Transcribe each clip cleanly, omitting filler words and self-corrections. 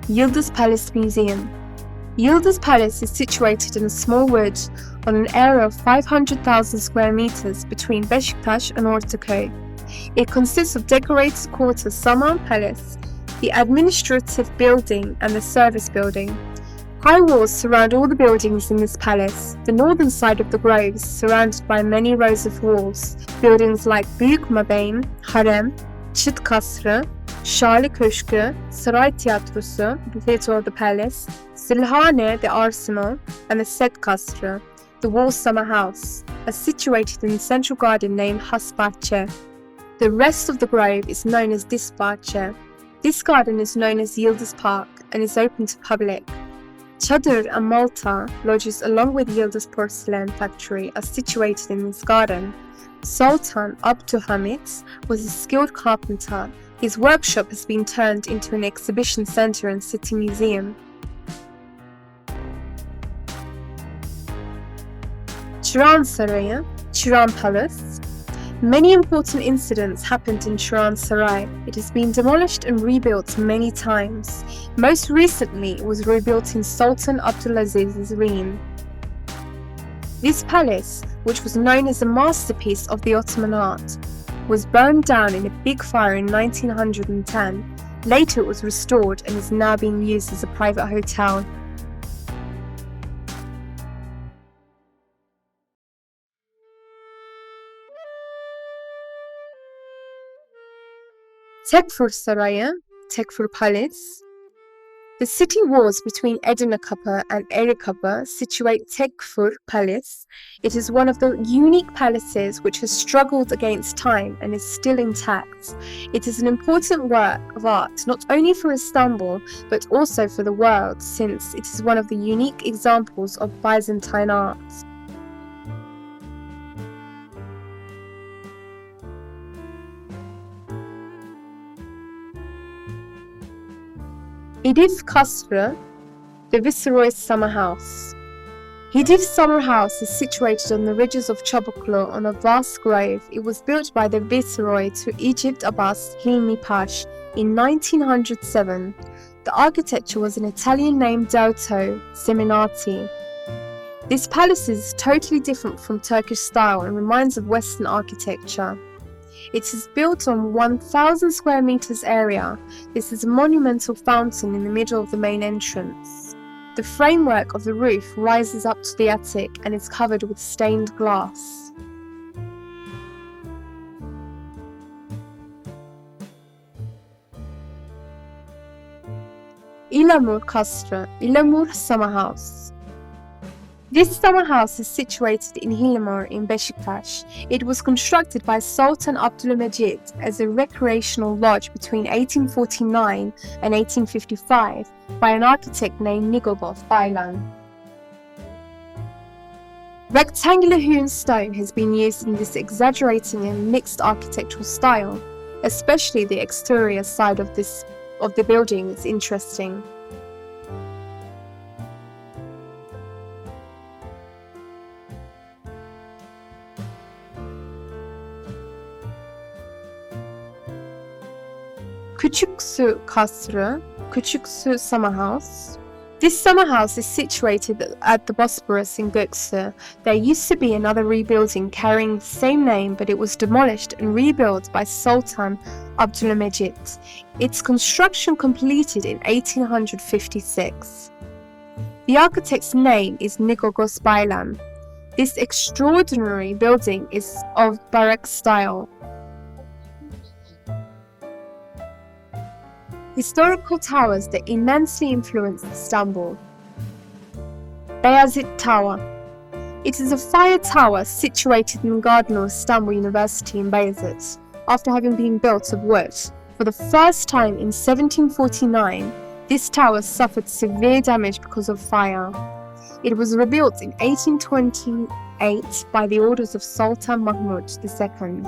Yıldız Palace Museum. Yıldız Palace is situated in a small wood on an area of 500,000 square meters between Beşiktaş and Ortaköy. It consists of decorated quarters Saman Palace, the administrative building and the service building. High walls surround all the buildings in this palace. The northern side of the grove is surrounded by many rows of walls. Buildings like Büyük Mabeyim, Harem, Çıt Kasrı, Şali Köşkü, Saray Tiyatrosu, the theatre of the palace, Silhane, the arsenal, and the Set Kasrı, the wall summer house, are situated in the central garden named Hasbahçe. The rest of the grove is known as Disbahçe. This garden is known as Yıldız Park and is open to public. Çadır and Malta lodges along with Yıldız Porcelain Factory are situated in this garden. Sultan Abdülhamit was a skilled carpenter. His workshop has been turned into an exhibition center and city museum. Çırağan Sarayı, Çırağan Palace. Many important incidents happened in Çırağan Saray. It has been demolished and rebuilt many times. Most recently, it was rebuilt in Sultan Abdülaziz's reign. This palace, which was known as a masterpiece of the Ottoman art, was burned down in a big fire in 1910. Later it was restored and is now being used as a private hotel. Tekfur Sarayı, Tekfur Palace. The city walls between Edirnekapı and Erekapı situate Tekfur Palace. It is one of the unique palaces which has struggled against time and is still intact. It is an important work of art not only for Istanbul but also for the world, since it is one of the unique examples of Byzantine art. Hidif Kasrı, the Viceroy's summer house. Hidif summer house is situated on the ridges of Çabuklu on a vast grove. It was built by the Viceroy to Egypt Abbas Hilmi Paş in 1907. The architecture was an Italian named Dauto Seminati. This palace is totally different from Turkish style and reminds of Western architecture. It is built on 1,000 square meters area. This is a monumental fountain in the middle of the main entrance. The framework of the roof rises up to the attic and is covered with stained glass. İlamur Kasrı, İlamur Summer House. This summer house is situated in Hilamur in Beşiktaş. It was constructed by Sultan Abdülmecit as a recreational lodge between 1849 and 1855 by an architect named Nigogof Baylan. Rectangular hewn stone has been used in this exaggerating and mixed architectural style. Especially the exterior side of the building is interesting. Küçüksu Kasrı, Küçüksu Summer House. This summer house is situated at the Bosporus in Göksu. There used to be another rebuilding carrying the same name, but it was demolished and rebuilt by Sultan Abdülmecit. Its construction completed in 1856. The architect's name is Nikogos Baylan. This extraordinary building is of Baroque style. Historical towers that immensely influenced Istanbul. Beyazıt Tower. It is a fire tower situated in the garden of Istanbul University in Beyazıt, after having been built of wood. For the first time in 1749, this tower suffered severe damage because of fire. It was rebuilt in 1828 by the orders of Sultan Mahmud II.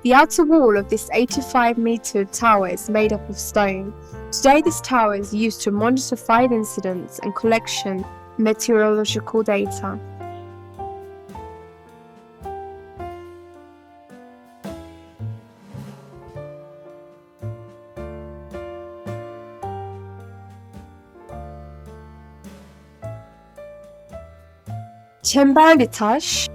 The outer wall of this 85-meter tower is made up of stone. Today this tower is used to monitor fire incidents and collection meteorological data. Çemberli Taş.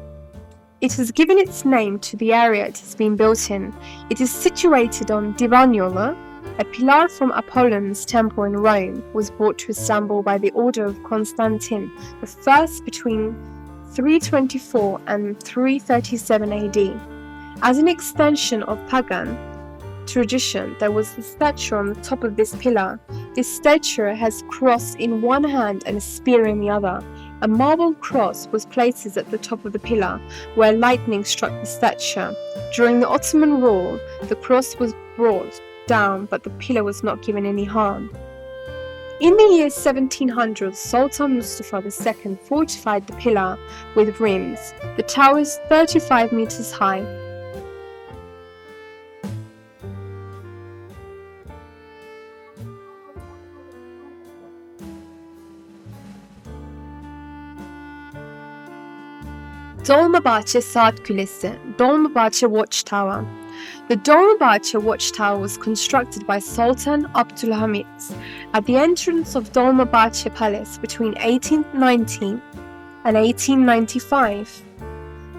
It has given its name to the area it has been built in. It is situated on Divan Yolu. A pillar from Apollon's temple in Rome was brought to Istanbul by the order of Konstantin the First between 324 and 337 AD. As an extension of pagan tradition, there was a statue on the top of this pillar. This statue has a cross in one hand and a spear in the other. A marble cross was placed at the top of the pillar, where lightning struck the statue. During the Ottoman rule, the cross was brought down, but the pillar was not given any harm. In the year 1700, Sultan Mustafa II fortified the pillar with rims. The tower is 35 meters high. Dolmabahçe Saat Kulesi, Dolmabahçe Watchtower. The Dolmabahçe Watchtower was constructed by Sultan Abdülhamit at the entrance of Dolmabahçe Palace between 1819 and 1895.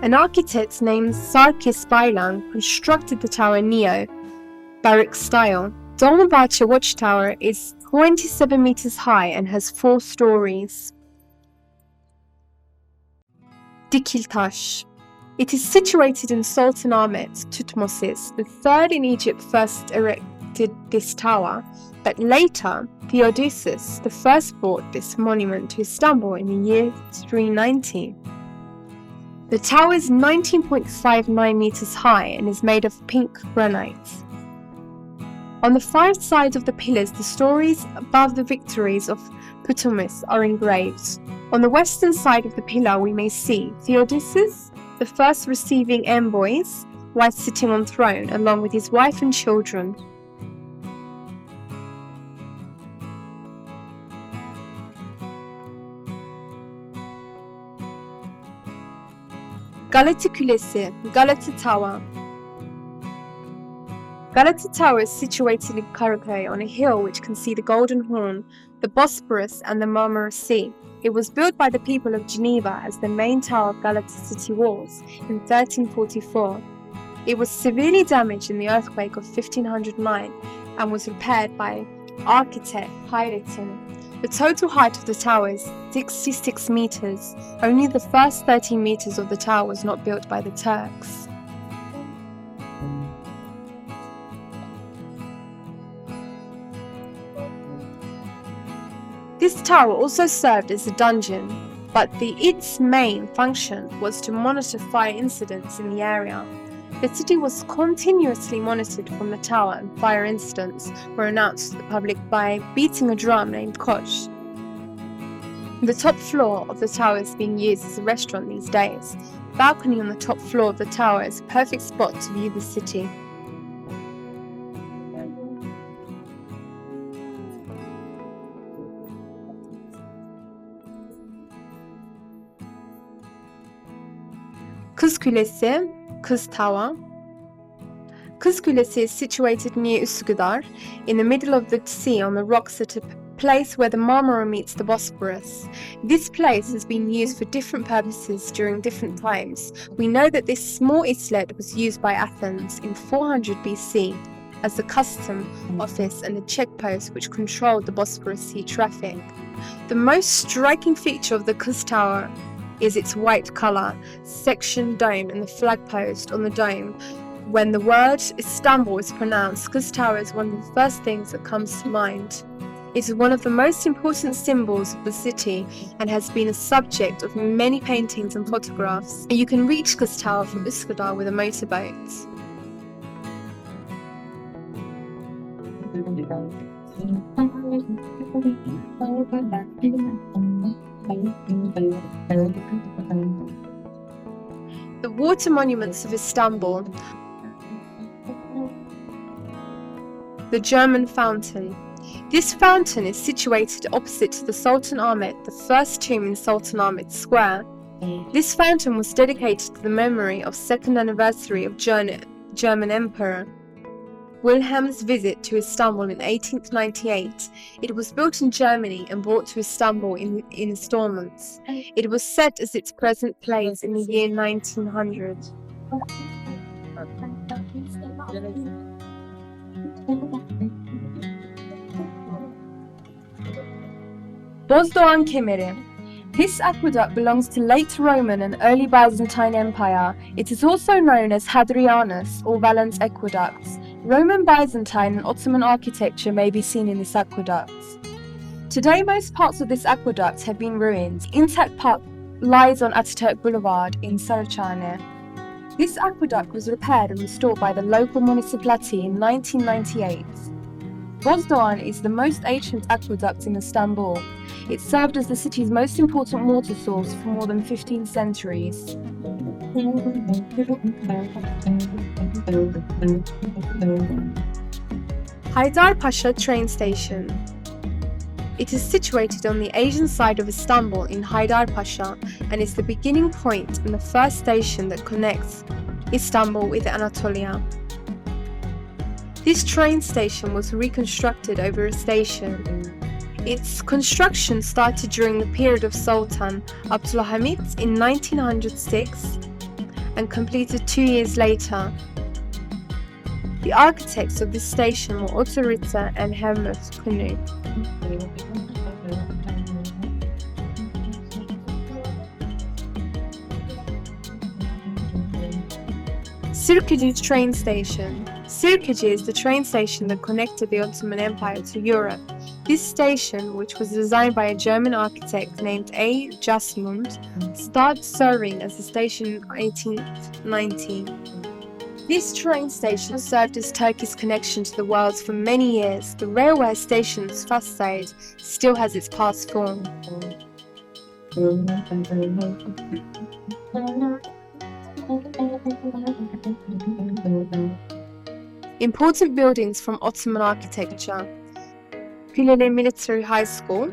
An architect named Sarkis Baylan constructed the tower in neo-Baroque style. Dolmabahçe Watchtower is 27 meters high and has 4 stories. Dikiltaş. It is situated in Sultanahmet, Tutmosis. The third in Egypt first erected this tower, but later Theodosius the first brought this monument to Istanbul in the year 390. The tower is 19.59 meters high and is made of pink granite. On the 5 sides of the pillars, the stories above the victories of Ptolemys are engraved. On the western side of the pillar we may see Theodosius the first receiving envoys while sitting on throne along with his wife and children. Galata Kulesi, Galata Tower. Galata Tower is situated in Karaköy on a hill which can see the Golden Horn, the Bosporus and the Marmara Sea. It was built by the people of Geneva as the main tower of Galata city walls in 1344. It was severely damaged in the earthquake of 1509 and was repaired by architect Hayrettin. The total height of the tower is 66 meters. Only the first 13 meters of the tower was not built by the Turks. This tower also served as a dungeon, but its main function was to monitor fire incidents in the area. The city was continuously monitored from the tower, and fire incidents were announced to the public by beating a drum named Kosh. The top floor of the tower is being used as a restaurant these days. The balcony on the top floor of the tower is a perfect spot to view the city. Kız Kulesi, Kız Tower. Kız Kulesi is situated near Üsküdar, in the middle of the sea on the rocks at a place where the Marmara meets the Bosporus. This place has been used for different purposes during different times. We know that this small islet was used by Athens in 400 BC as a custom office and a checkpost which controlled the Bosporus sea traffic. The most striking feature of the Kız Tower is its white colour, section dome and the flag post on the dome. When the word Istanbul is pronounced, Kız Tower is one of the first things that comes to mind. It is one of the most important symbols of the city and has been a subject of many paintings and photographs. You can reach Kız Tower from Üsküdar with a motorboat. The water monuments of Istanbul. The German Fountain. This fountain is situated opposite to the Sultanahmet, the first tomb in Sultanahmet Square. This fountain was dedicated to the memory of second anniversary of German Emperor. Wilhelm's visit to Istanbul in 1898. It was built in Germany and brought to Istanbul in installments. It was set as its present place in the year 1900. Bozdoğan Kemeri. This aqueduct belongs to late Roman and early Byzantine Empire. It is also known as Hadrianus or Valens aqueducts. Roman, Byzantine and Ottoman architecture may be seen in this aqueduct. Today most parts of this aqueduct have been ruined. Intact part lies on Ataturk Boulevard in Saraçhane. This aqueduct was repaired and restored by the local municipality in 1998. Bozdoğan is the most ancient aqueduct in Istanbul. It served as the city's most important water source for more than 15 centuries. Haydarpaşa train station. It is situated on the Asian side of Istanbul in Haydarpaşa and is the beginning point and the first station that connects Istanbul with Anatolia. This train station was reconstructed over a station. Its construction started during the period of Sultan Abdülhamit in 1906 and completed 2 years later. The architects of this station were Otto Ritter and Helmut Knut. Sirkeci train station. Sirkeci is the train station that connected the Ottoman Empire to Europe. This station, which was designed by a German architect named A. Jasmund, started serving as a station in 1819. This train station served as Turkey's connection to the world for many years. The railway station's facade still has its past form. Important buildings from Ottoman architecture. Kuleli Military High School.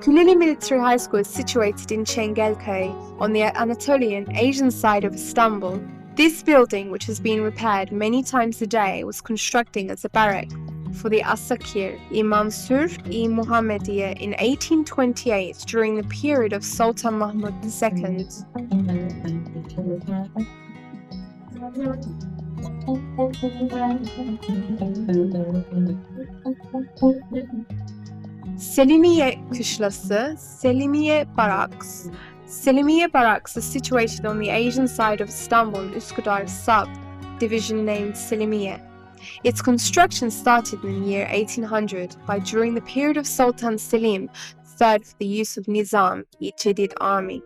Kuleli Military High School is situated in Çengelköy, on the Anatolian Asian side of Istanbul. This building, which has been repaired many times a day, was constructed as a barrack for the Asakir-i Mansur-i Muhammediye in 1828 during the period of Sultan Mahmud II. Selimiye Kışlası, Selimiye Barracks. Selimiye Barracks is situated on the Asian side of Istanbul in Üsküdar sub-division named Selimiye. Its construction started in the year 1800 during the period of Sultan Selim III for the use of Nizam-i Cedid army.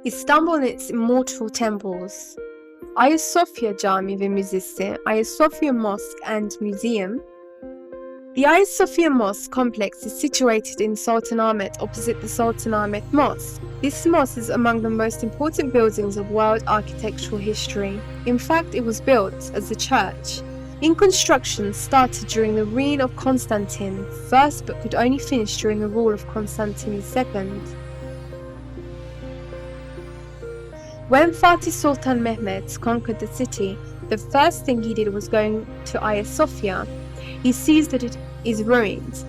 İstanbul and its immortal temples. Ayasofya Cami ve Müzesi, Ayasofya Mosque and Museum. The Ayasofya Mosque complex is situated in Sultanahmet opposite the Sultanahmet Mosque. This mosque is among the most important buildings of world architectural history. In fact, it was built as a church. In construction started during the reign of Konstantin I but could only finish during the rule of Konstantin II. When Fatih Sultan Mehmet conquered the city, the first thing he did was going to Ayasofya. He sees that it is ruined.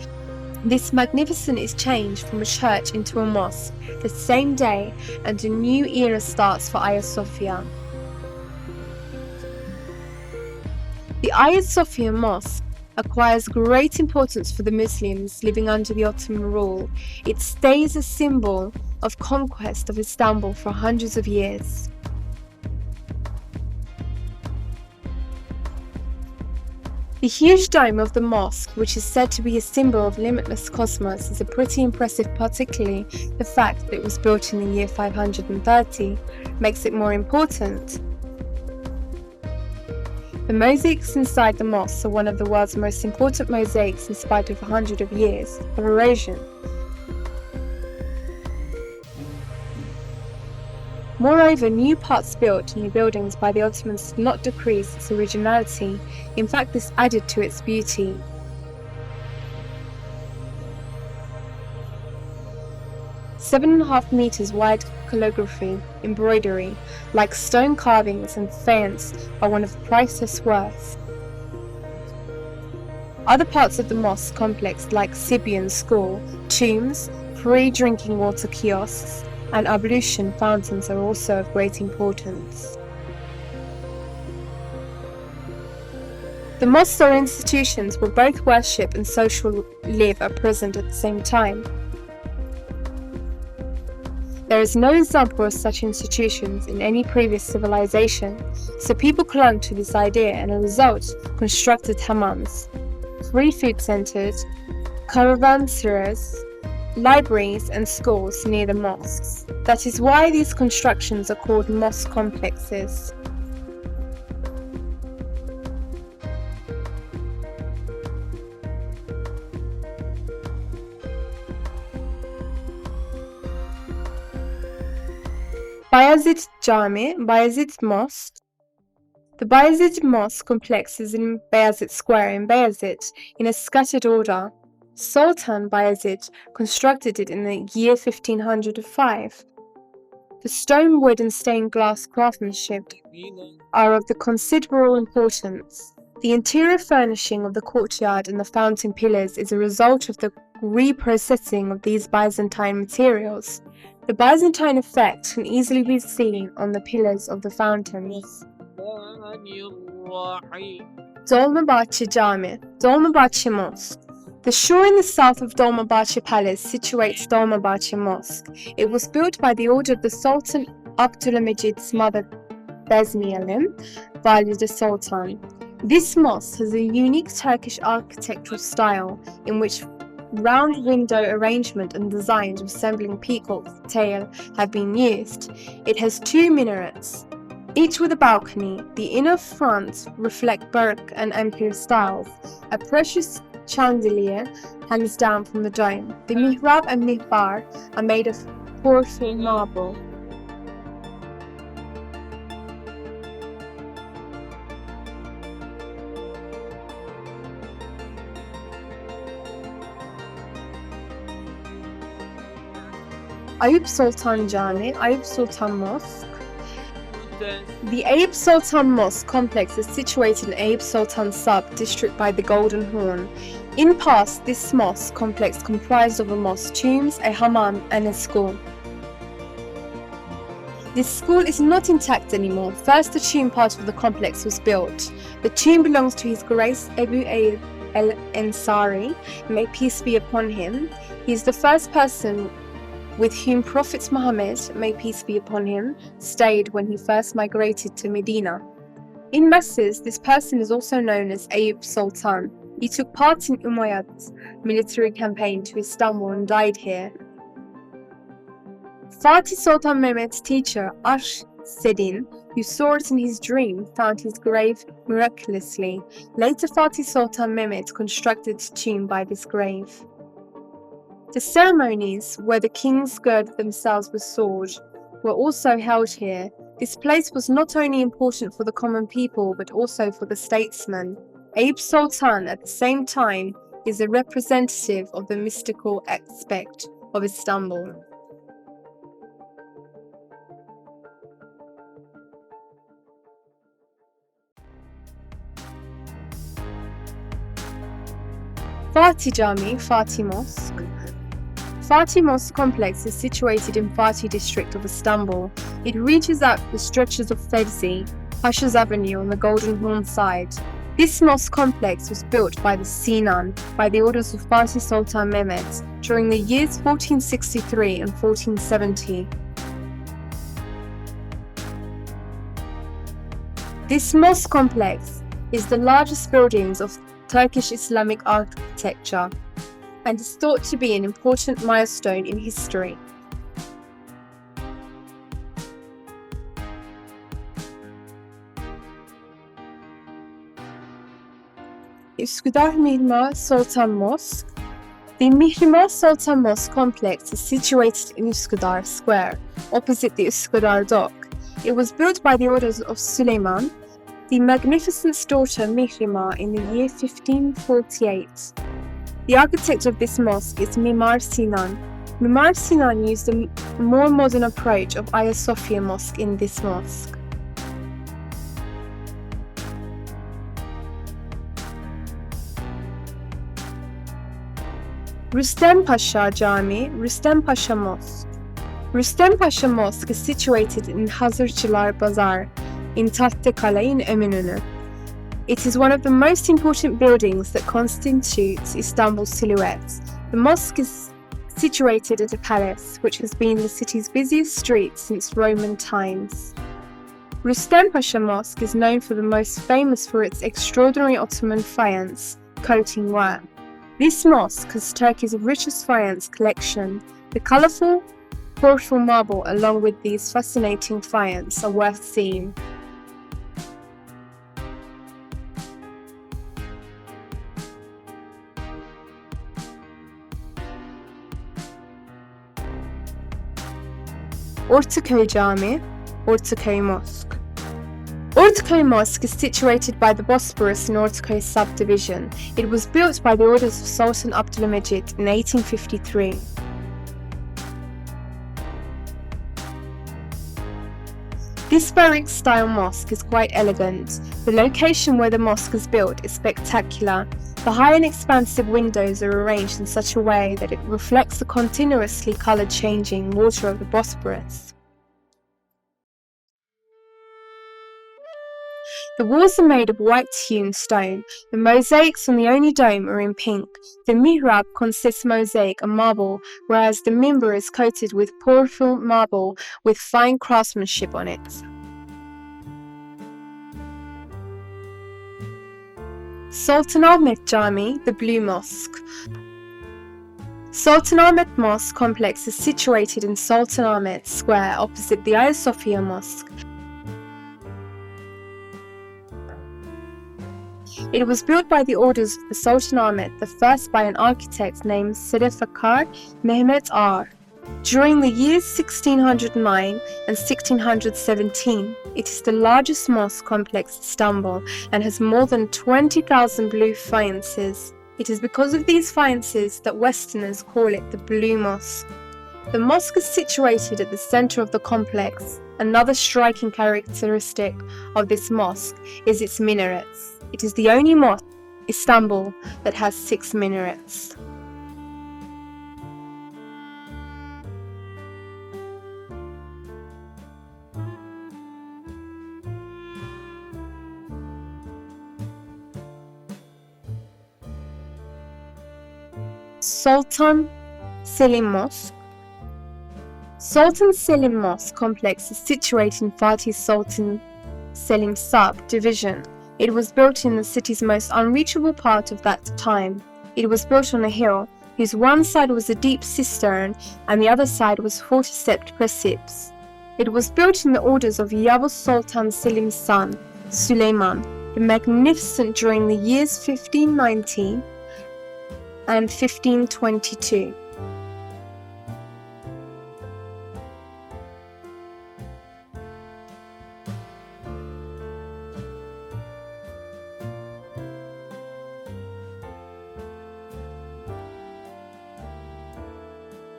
This magnificent is changed from a church into a mosque the same day, and a new era starts for Ayasofya. The Ayasofya Mosque acquires great importance for the Muslims living under the Ottoman rule. It stays a symbol of conquest of Istanbul for hundreds of years. The huge dome of the mosque, which is said to be a symbol of limitless cosmos, is a pretty impressive, particularly the fact that it was built in the year 530 makes it more important. The mosaics inside the mosque are one of the world's most important mosaics in spite of hundreds of years of erosion. Moreover, new parts built in the buildings by the Ottomans did not decrease its originality. In fact, this added to its beauty. 7.5 meters wide calligraphy, embroidery, like stone carvings and faience, are one of priceless worth. Other parts of the mosque complex, like Sibian School, tombs, free drinking water kiosks, and ablution fountains, are also of great importance. The mosques are institutions where both worship and social life are present at the same time. There is no example of such institutions in any previous civilization, so people clung to this idea and as a result constructed hammams, free food centers, caravanserais, libraries and schools near the mosques. That is why these constructions are called mosque complexes. Bayezid Cami, Bayezid Mosque. The Bayezid Mosque complex is in Bayezid Square in Bayezid in a scattered order. Sultan Bayezid constructed it in the year 1505. The stone, wood and stained glass craftsmanship are of considerable importance. The interior furnishing of the courtyard and the fountain pillars is a result of the reprocessing of these Byzantine materials. The Byzantine effect can easily be seen on the pillars of the fountains. Dolmabahce Cami, Dolmabahce Mosque. The shore in the south of Dolmabahce Palace situates Dolmabahce Mosque. It was built by the order of the Sultan Abdülhamid's mother Bezmiyelim, Valide Sultan. This mosque has a unique Turkish architectural style in which round window arrangement and designs resembling peacock's tail have been used. It has 2 minarets, each with a balcony. The inner fronts reflect Baroque and Empire styles. A precious chandelier hangs down from the dome. The mihrab and mihbar are made of porcelain marble. Ayub Sultan Cami, Ayub Sultan Mosque. The Ayub Sultan Mosque complex is situated in Ayub Sultan sub-district by the Golden Horn. In past, this mosque complex comprised of a mosque, tombs, a hammam and a school. This school is not intact anymore. First, the tomb part of the complex was built. The tomb belongs to His Grace Abu Ayyub al-Ansari, may peace be upon him. He is the first person with whom Prophet Muhammad, may peace be upon him, stayed when he first migrated to Medina. In masses, this person is also known as Ayub Sultan. He took part in Umayyad's military campaign to Istanbul and died here. Fatih Sultan Mehmet's teacher, Ash Seddin, who saw it in his dream, found his grave miraculously. Later, Fatih Sultan Mehmet constructed a tomb by this grave. The ceremonies, where the kings girded themselves with sword, were also held here. This place was not only important for the common people, but also for the statesmen. Ayub Sultan, at the same time, is a representative of the mystical aspect of Istanbul. Fatih Cami, Fatih Mosque. Fatih Mosque complex is situated in Fatih district of Istanbul. It reaches out the stretches of Fevzi, Pasha's Avenue on the Golden Horn side. This mosque complex was built by the Sinan by the orders of Fatih Sultan Mehmet during the years 1463 and 1470. This mosque complex is the largest buildings of Turkish Islamic architecture and is thought to be an important milestone in history. Üsküdar Mihrimah Sultan Mosque. The Mihrimah Sultan Mosque complex is situated in Üsküdar Square, opposite the Üsküdar Dock. It was built by the orders of Süleyman, the Magnificent's daughter Mihrimah, in the year 1548. The architect of this mosque is Mimar Sinan. Mimar Sinan used a more modern approach of Ayasofya Mosque in this mosque. Rüstem Paşa Cami, Rüstem Paşa Mosque. Rüstem Paşa Mosque is situated in Hazırcılar Bazar in Tahtakale in Eminönü. It is one of the most important buildings that constitutes Istanbul's silhouette. The mosque is situated at a palace, which has been the city's busiest street since Roman times. Rüstem Paşa Mosque is known for the most famous for its extraordinary Ottoman faience coating work. This mosque has Turkey's richest faience collection. The colourful porphyry marble along with these fascinating faience are worth seeing. Ortaköy Cami, Ortaköy Mosque. Ortaköy Mosque is situated by the Bosporus in Ortaköy subdivision. It was built by the orders of Sultan Abdülmecit in 1853. This barrack-style mosque is quite elegant. The location where the mosque is built is spectacular. The high and expansive windows are arranged in such a way that it reflects the continuously colour-changing water of the Bosporus. The walls are made of white-hewn stone. The mosaics on the only dome are in pink. The mihrab consists mosaic and marble, whereas the minbar is coated with porphyry marble with fine craftsmanship on it. Sultanahmet Cami, the Blue Mosque. Sultanahmet Mosque complex is situated in Sultanahmet Square opposite the Ayasofya Mosque. It was built by the orders of the Sultanahmet I by an architect named Sedefakar Mehmet Ağar. During the years 1609 and 1617, it is the largest mosque complex in Istanbul and has more than 20,000 blue faiences. It is because of these faiences that Westerners call it the Blue Mosque. The mosque is situated at the center of the complex. Another striking characteristic of this mosque is its minarets. It is the only mosque in Istanbul that has 6 minarets. Sultan Selim Mosque. Sultan Selim Mosque complex is situated in Fatih Sultan Selim subdivision. It was built in the city's most unreachable part of that time. It was built on a hill, whose one side was a deep cistern and the other side was 40-stepped precipice. It was built in the orders of Yavuz Sultan Selim's son, Süleyman, the Magnificent during the years 1519 and 1522.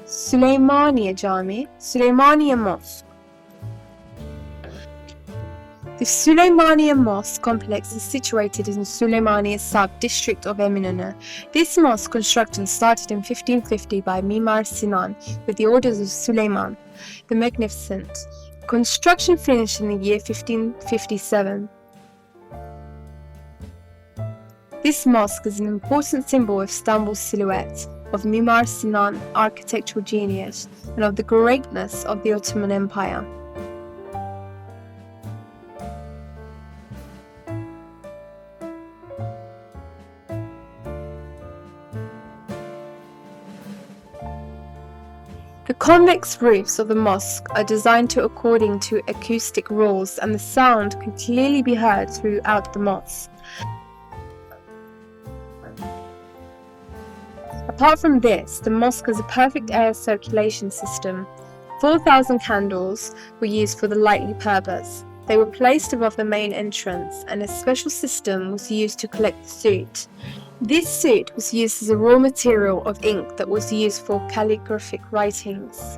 Süleymaniye Cami, Süleymaniye Mosque. The Süleymaniye Mosque complex is situated in Süleymaniye sub-district of Eminönü. This mosque construction started in 1550 by Mimar Sinan with the orders of Süleyman the Magnificent. Construction finished in the year 1557. This mosque is an important symbol of Istanbul's silhouette, of Mimar Sinan architectural genius, and of the greatness of the Ottoman Empire. The convex roofs of the mosque are designed according to acoustic rules, and the sound can clearly be heard throughout the mosque. Apart from this, the mosque has a perfect air circulation system. 4,000 candles were used for the lightly purpose. They were placed above the main entrance, and a special system was used to collect the soot. This soot was used as a raw material of ink that was used for calligraphic writings.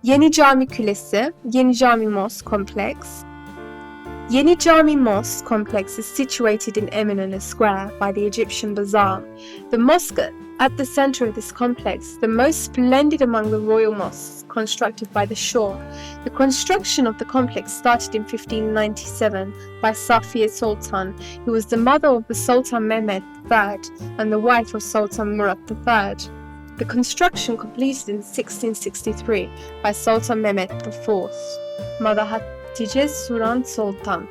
Yeni Cami Kulesi, Yeni Cami Mosque Complex. Yeni Cami Mosque Complex is situated in Eminönü Square by the Egyptian Bazaar. The mosque at the center of this complex, the most splendid among the royal mosques constructed by the Shah. The construction of the complex started in 1597 by Safiye Sultan, who was the mother of the Sultan Mehmed III and the wife of Sultan Murat III. The construction completed in 1663 by Sultan Mehmed IV, Mother Hatice Sultan Sultan.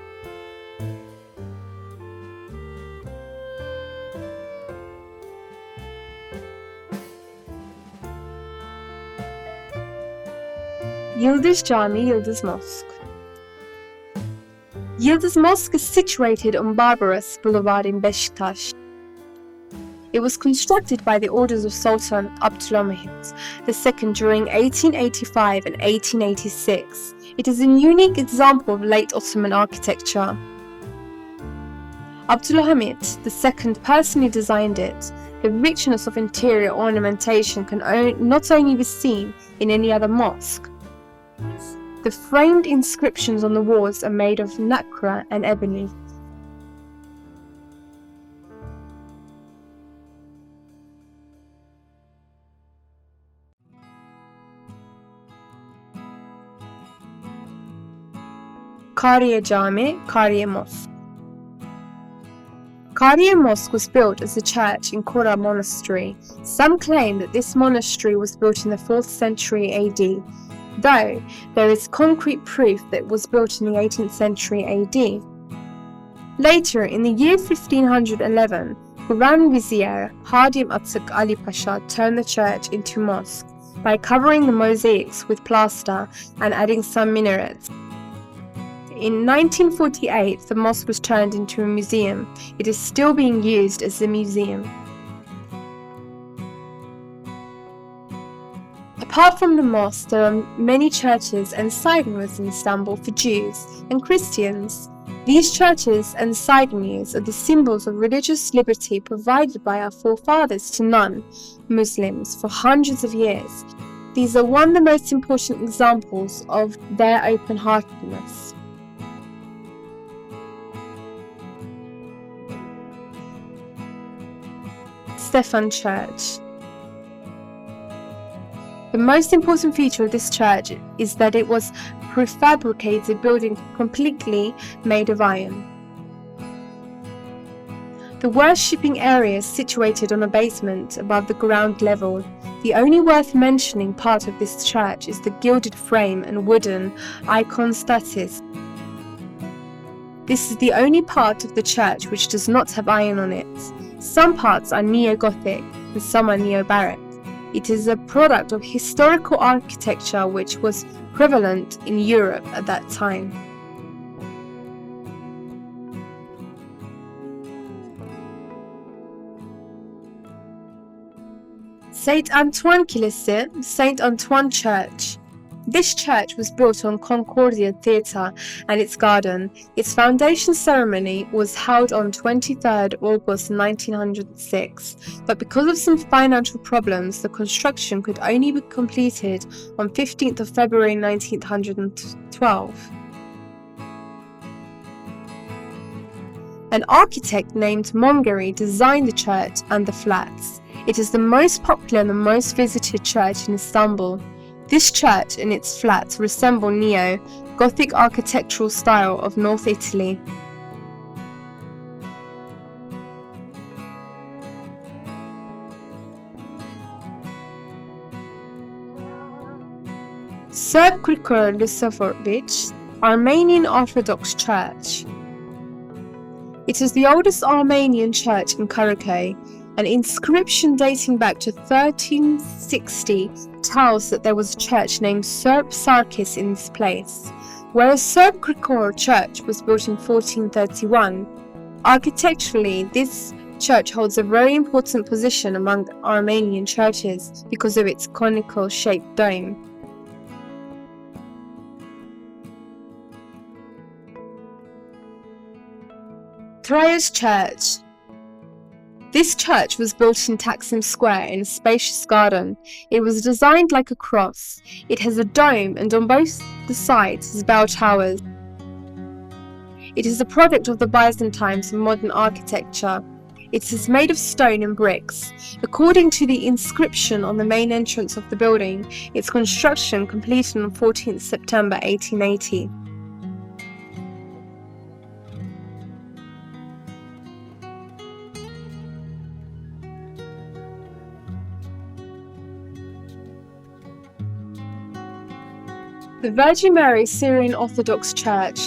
Yıldız Cami, Yıldız Mosque. Yıldız Mosque is situated on Barbaros Boulevard in Beşiktaş. It was constructed by the orders of Sultan Abdülhamit II during 1885 and 1886. It is a unique example of late Ottoman architecture. Abdülhamit II personally designed it. The richness of interior ornamentation can not only be seen in any other mosque. The framed inscriptions on the walls are made of nacre and ebony. Kariye Cami, Kariye Mosque. Kariye Mosque was built as a church in Kora Monastery. Some claim that this monastery was built in the 4th century AD, though there is concrete proof that it was built in the 18th century AD. Later, in the year 1511, Grand Vizier Hadim Atık Ali Pasha turned the church into a mosque by covering the mosaics with plaster and adding some minarets. In 1948, the mosque was turned into a museum. It is still being used as a museum. Apart from the mosque, there are many churches and synagogues in Istanbul for Jews and Christians. These churches and synagogues are the symbols of religious liberty provided by our forefathers to non-Muslims for hundreds of years. These are one of the most important examples of their open-heartedness. Stefan Church. The most important feature of this church is that it was a prefabricated building completely made of iron. The worshipping area is situated on a basement above the ground level. The only worth mentioning part of this church is the gilded frame and wooden iconostase. This is the only part of the church which does not have iron on it. Some parts are neo-Gothic and some are neo-Baroque. It is a product of historical architecture which was prevalent in Europe at that time. Saint Antoine Kilisi, Saint Antoine Church. This church was built on Concordia Theatre and its garden. Its foundation ceremony was held on 23rd August 1906, but because of some financial problems, the construction could only be completed on 15th of February 1912. An architect named Mongeri designed the church and the flats. It is the most popular and the most visited church in Istanbul. This church and its flats resemble neo-Gothic architectural style of North Italy. Serb Krikor Lusafovic, Armenian Orthodox Church. It is the oldest Armenian church in Karaköy. An inscription dating back to 1360 tells that there was a church named Serb Sarkis in this place, whereas Serb Krikor Church was built in 1431. Architecturally, this church holds a very important position among Armenian churches because of its conical shaped dome. Nakkaş Church. This church was built in Taksim Square in a spacious garden. It was designed like a cross. It has a dome and on both the sides has bell towers. It is a product of the Byzantines and modern architecture. It is made of stone and bricks. According to the inscription on the main entrance of the building, its construction completed on 14th September 1880. The Virgin Mary Syrian Orthodox Church.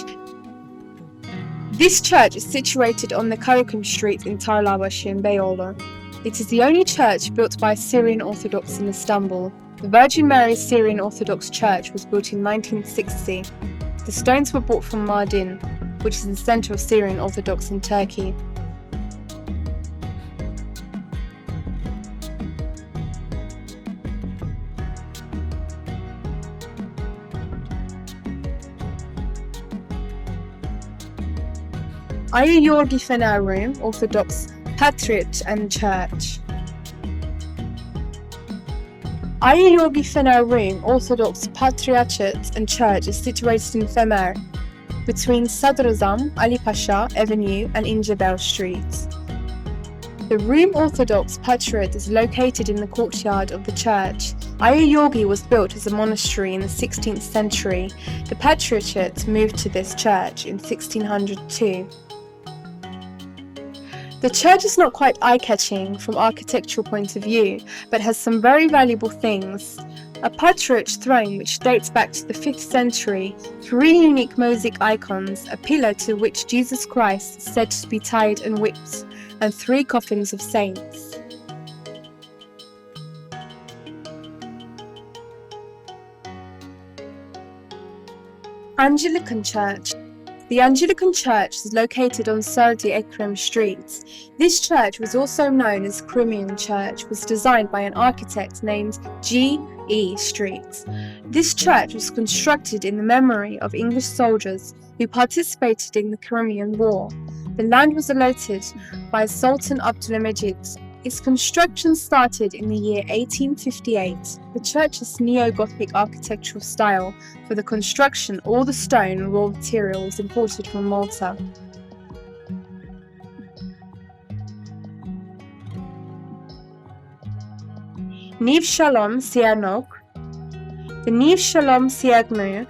This church is situated on the Karakum Street in Tarlabaşı in Beyoğlu. It is the only church built by Syrian Orthodox in Istanbul. The Virgin Mary Syrian Orthodox Church was built in 1960. The stones were brought from Mardin, which is the center of Syrian Orthodox in Turkey. Ayayorgi Fener Room, Orthodox Patriot and Church. Ayayorgi Fener Room, Orthodox Patriarchate and Church is situated in Fener, between Sadrazam, Ali Pasha Avenue and İncebel Street. The Room Orthodox Patriarchate is located in the courtyard of the church. Ayayorgi was built as a monastery in the 16th century. The Patriarchate moved to this church in 1602. The church is not quite eye-catching from architectural point of view, but has some very valuable things. A patriarch throne which dates back to the 5th century, 3 unique mosaic icons, a pillar to which Jesus Christ is said to be tied and whipped, and 3 coffins of saints. Anglican Church. The Anglican Church is located on Sardi Ekrem Street. This church was also known as Crimean Church, was designed by an architect named G.E. Street. This church was constructed in the memory of English soldiers who participated in the Crimean War. The land was allotted by Sultan Abdülmecid. Its construction started in the year 1858. The church's neo-Gothic architectural style. For the construction, all the stone and raw material was imported from Malta. Niv Shalom Siyernog. The Niv Shalom Siyernog,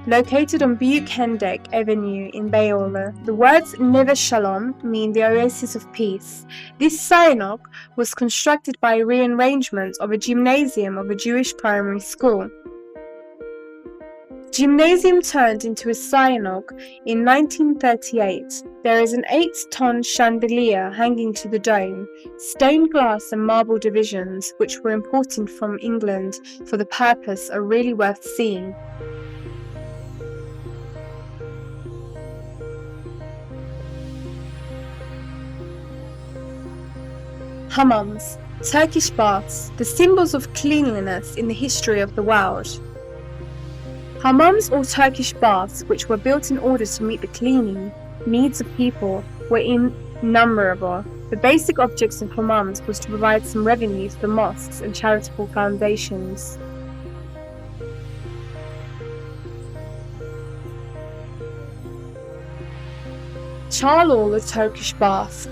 located on Büyük Hendek Avenue in Beyoğlu. The words Neve Shalom mean the oasis of peace. This synagogue was constructed by a rearrangement of a gymnasium of a Jewish primary school. Gymnasium turned into a synagogue in 1938. There is an 8-ton chandelier hanging to the dome. Stained glass and marble divisions, which were imported from England for the purpose, are really worth seeing. Hammams, Turkish baths, the symbols of cleanliness in the history of the world. Hammams or Turkish baths, which were built in order to meet the cleaning needs of people, were innumerable. The basic objects of hammams was to provide some revenue for the mosques and charitable foundations. Çağlaoğlu Turkish bath.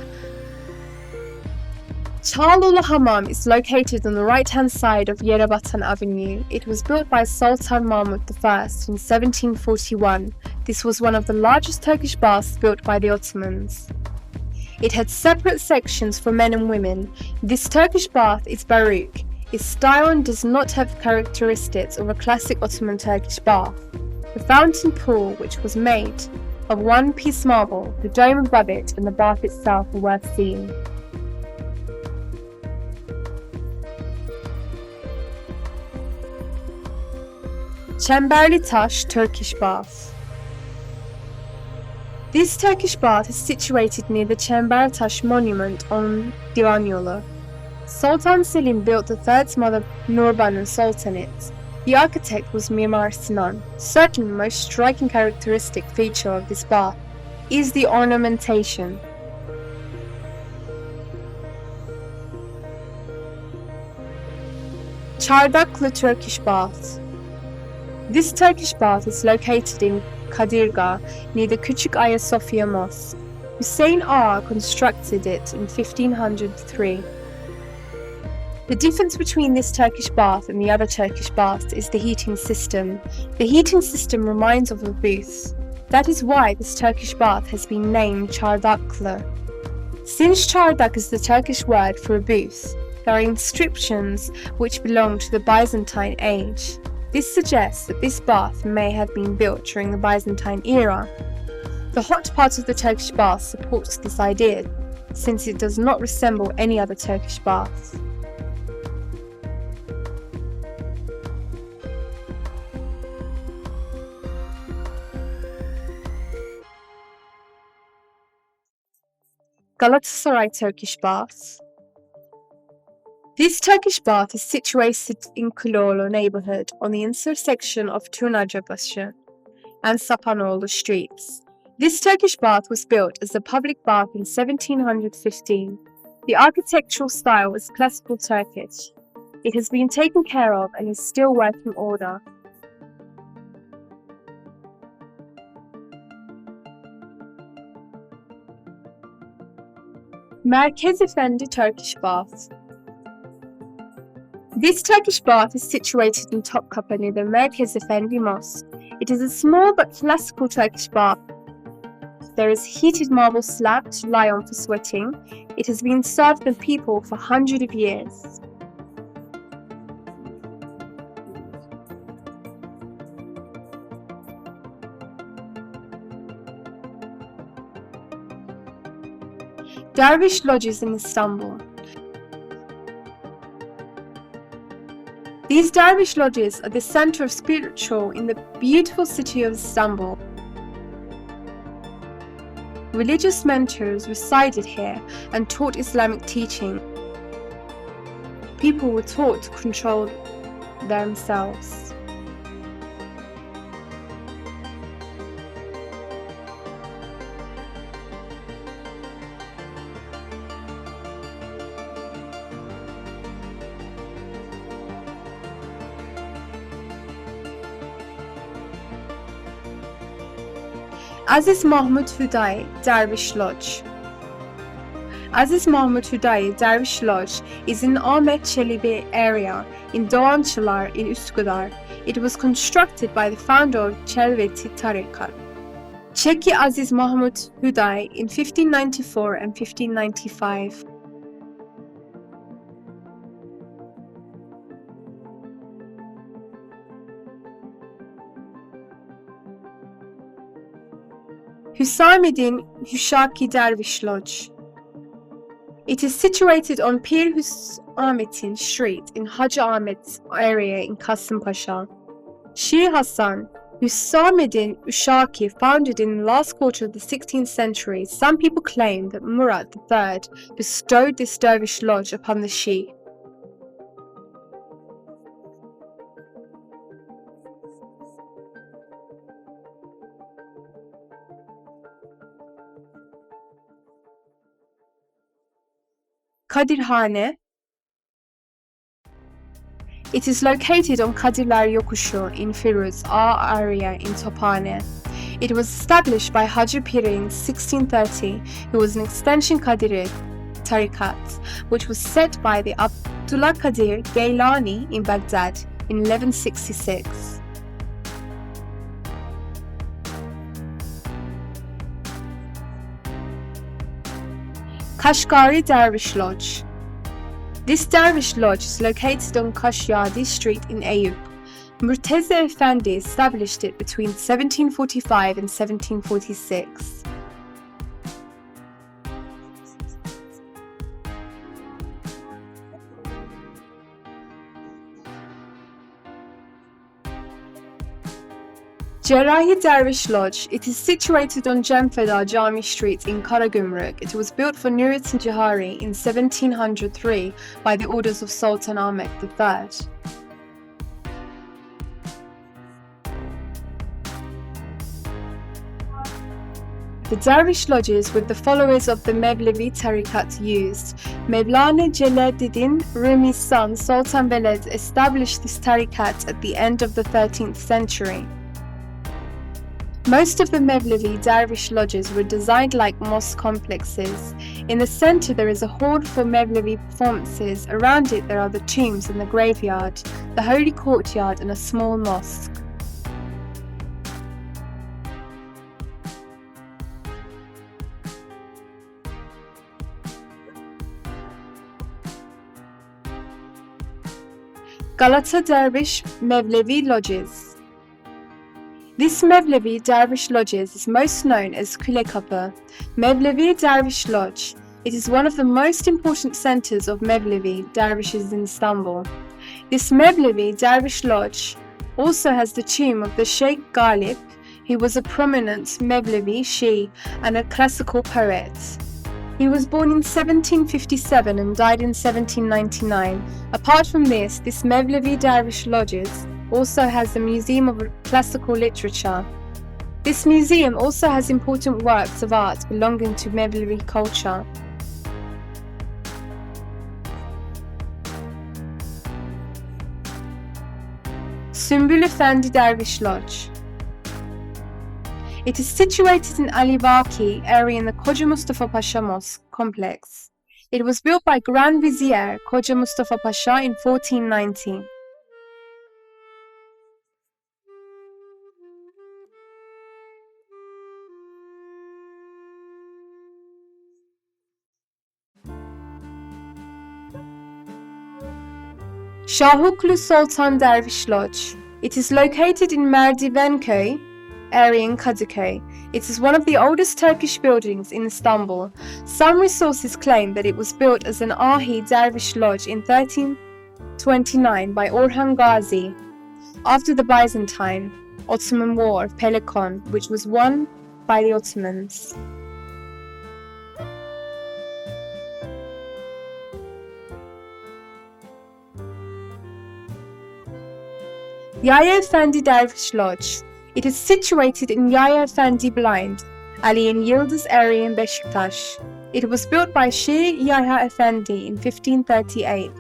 Çağlaoğlu Hammam is located on the right-hand side of Yerebatan Avenue. It was built by Sultan Mahmud I in 1741. This was one of the largest Turkish baths built by the Ottomans. It had separate sections for men and women. This Turkish bath is Baroque. Its style does not have characteristics of a classic Ottoman Turkish bath. The fountain pool, which was made of one-piece marble, the dome above it, and the bath itself are worth seeing. Çemberli Taş Turkish bath. This Turkish bath is situated near the Çemberli Taş monument on Divanyolu. Sultan Selim built the third mother Nurbanu Sultanate. The architect was Mimar Sinan. Certainly the most striking characteristic feature of this bath is the ornamentation. Çardaklı Turkish bath. This Turkish bath is located in Kadirga, near the Küçük Ayasofya Mosque. Hüseyin Ağa constructed it in 1503. The difference between this Turkish bath and the other Turkish baths is the heating system. The heating system reminds of a booth. That is why this Turkish bath has been named Çardaklı. Since çardak is the Turkish word for a booth, there are inscriptions which belong to the Byzantine age. This suggests that this bath may have been built during the Byzantine era. The hot part of the Turkish bath supports this idea, since it does not resemble any other Turkish bath. Galatasaray Turkish bath. This Turkish bath is situated in Kulolu neighborhood on the intersection of Tunacabaşı and Sapanoğlu streets. This Turkish bath was built as a public bath in 1715. The architectural style was classical Turkish. It has been taken care of and is still working order. Merkez Efendi Turkish bath. This Turkish bath is situated in Topkapı near the Merkez Efendi Mosque. It is a small but classical Turkish bath. There is heated marble slab to lie on for sweating. It has been served to people for hundreds of years. Dervish lodges in Istanbul. These dervish lodges are the center of spiritual in the beautiful city of Istanbul. Religious mentors resided here and taught Islamic teaching. People were taught to control themselves. Aziz Mahmud Hudayi Dervish Lodge. Aziz Mahmud Hudayi Dervish Lodge is in Ahmet Çelebi area in Doğançılar in Üsküdar. It was constructed by the founder of Çelveti Tarikat, Çeki Aziz Mahmud Hudayi in 1594 and 1595. Hüsamettin Hüşaki Dervish Lodge. It is situated on Pir Hüsamettin Street in Hacı Ahmet area in Kasımpaşa. Shir Hasan Hüsamettin Uşaki, founded in the last quarter of the 16th century. Some people claim that Murat III bestowed this dervish lodge upon the Shih. Kadirhane. It is located on Kadirler Yokuşu in Firuz Ağa area in Tophane. It was established by Hacı Piri in 1630, who was an extension Kadiri Tarikat, which was set by the Abdullah Kadir Geylani in Baghdad in 1166. Kashgari Dervish Lodge. This Dervish Lodge is located on Kashyadi Street in Eyüp. Murteza Efendi established it between 1745 and 1746. Cerrahi Dervish Lodge. It is situated on Cemfeda Cami Street in Karagümrük. It was built for Nurettin Cihari in 1703 by the orders of Sultan Ahmet III. The dervish lodges with the followers of the Mevlevi tariqat used. Mevlana Celaleddin Rumi's son Sultan Veled established this tariqat at the end of the 13th century. Most of the Mevlevi dervish lodges were designed like mosque complexes. In the center there is a hall for Mevlevi performances. Around it there are the tombs and the graveyard, the holy courtyard and a small mosque. Galata Dervish Mevlevi Lodges. This Mevlevi Dervish Lodges is most known as Kule Kapı, Mevlevi Dervish Lodge. It is one of the most important centers of Mevlevi Dervishes in Istanbul. This Mevlevi Dervish Lodge also has the tomb of the Sheikh Galip, who was a prominent Mevlevi Shii and a classical poet. He was born in 1757 and died in 1799. Apart from this Mevlevi Dervish Lodges also has a museum of classical literature. This museum also has important works of art belonging to Mevlevi culture. Sümbül Efendi Dervish Lodge. It is situated in Ali Vaki area in the Koca Mustafa Pasha Mosque complex. It was built by Grand Vizier Koca Mustafa Pasha in 1490. Şahuklu Sultan Dervish Lodge. It is located in Merdivenköy area in Kadıköy. It is one of the oldest Turkish buildings in Istanbul. Some resources claim that it was built as an Ahi Dervish Lodge in 1329 by Orhan Gazi after the Byzantine Ottoman War of Peloponne, which was won by the Ottomans. Yahya Efendi Dervish Lodge. It is situated in Yahya Efendi Blind, Ali in Yıldız area in Beşiktaş. It was built by Sheikh Yahya Efendi in 1538.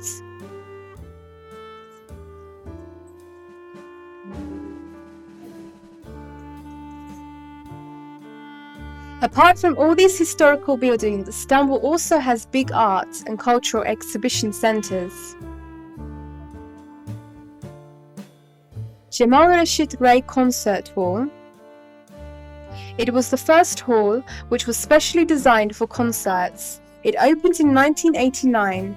Apart from all these historical buildings, Istanbul also has big art and cultural exhibition centers. Cemal Reşit Rey Concert Hall. It was the first hall which was specially designed for concerts. It opened in 1989.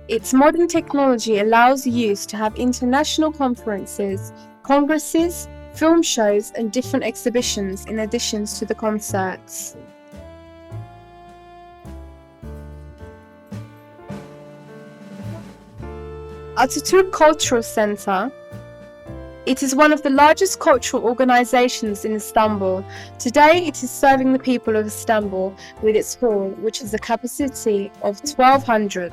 Its modern technology allows youth to have international conferences, congresses, film shows and different exhibitions in addition to the concerts. Atatürk Cultural Center. It is one of the largest cultural organizations in Istanbul. Today it is serving the people of Istanbul with its hall, which has a capacity of 1200.